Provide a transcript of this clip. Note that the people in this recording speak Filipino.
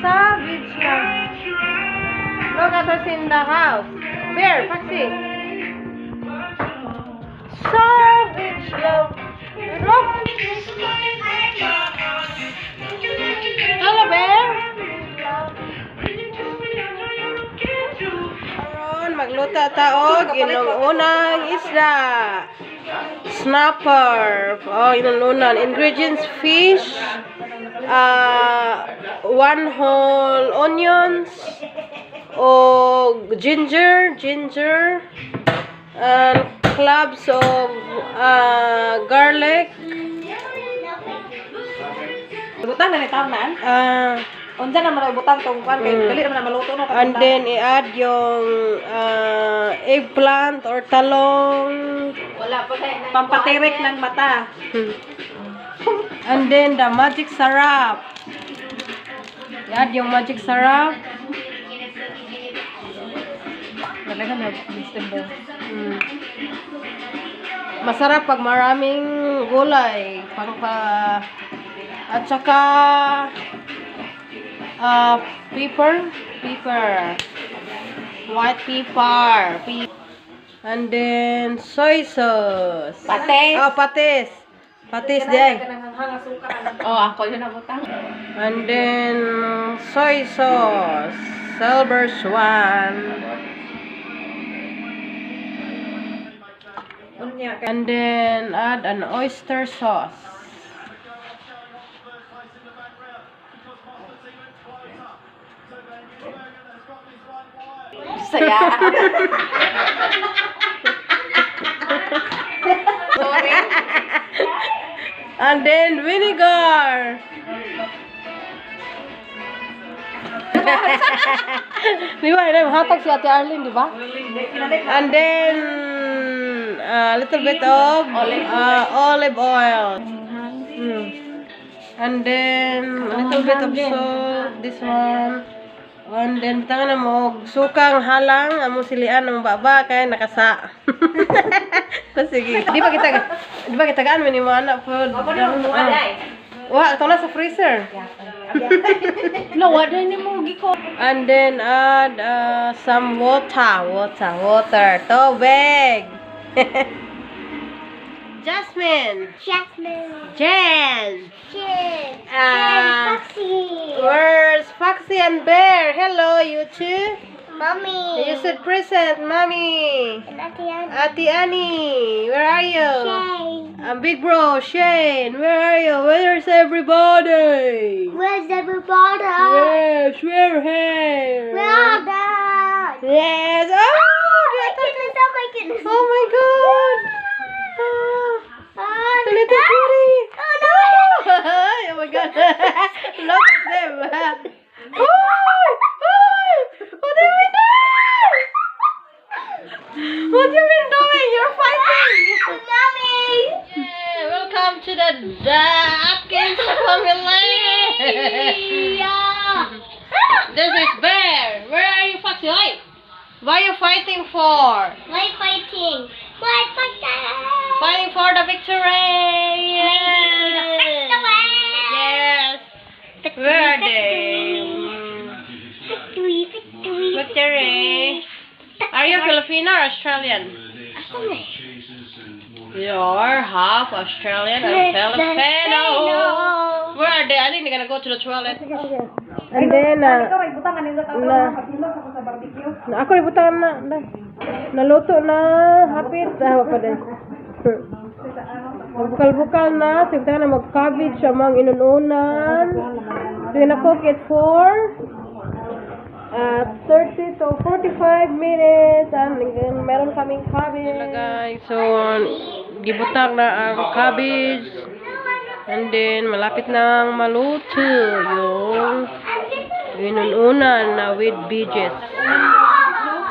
Savage lang. Look at us in the house. Bear, Foxy. Savage love. Look. Hello, Bear. Aron, magluto taog. Unang isda. Snapper. Oh, inunan. Ingredients: fish. 1 whole onions, ginger, and cloves of garlic. Butang na ni tanan. Unsa na man butang tong kwan kay dili naman maluto no. And then i-add yung eggplant or talong. Wala pa kay pampatirik ng mata. And then the magic syrup. I-add yung magic syrup. Talaga na vegetable. Masarap pag maraming gulay. At saka pepper. White pepper. And then soy sauce. Patis. Oh, patis. Patis day. Oh, ako yun na butang. And then soy sauce. Silver Swan. And then add an oyster sauce. Saya. Sorry. And then vinegar. Di ba? Hatag si Ate Arlene, di ba? And then a little bit of olive oil. And then a little bit of salt. This one. And then tangan na mo sukang halang amo silian ng baba kay nakasa. Sige. Di ba kita gaan ni mo anak po. Wa ito na sa freezer. No, what din mo giko? And then add some water. Tubig. Jasmine. Jen. Foxy. Where's Foxy and Bear? Hello, you two. Mommy. You said present, Mommy. And Atian. Ate Annie, where are you? Shane. Big bro, Shane, where are you? Where's everybody? Where's everybody? Yes, we're here. Where are they? Yes. Oh, Oh my goodness. oh my God. Oh, The little kitty. Oh no. Oh my God. Look at them. What have you done? What have you been doing? You're fighting. Mommy. Yeah, welcome to the Atkins family. Yeah. This is Bear. Where are you, Foxy? Why? What are you fighting for? Why fighting? Why fighting? Fighting for the victory. Yes. Where are they? Victory. Are you Filipino or Australian? You're half Australian and Filipino. Where are they? I think they're gonna go to the toilet. And then, ako ibutan na. Naluto na. Hapit. Pa din. Bukal-bukal na. Sigta na mag-cabbage amang inununan. So, na-cook it for 30 to 45 minutes. And meron kaming cabbage. Guys, so, gibutang na ang cabbage. And then, malapit nang maluto yung inununan na with beaches.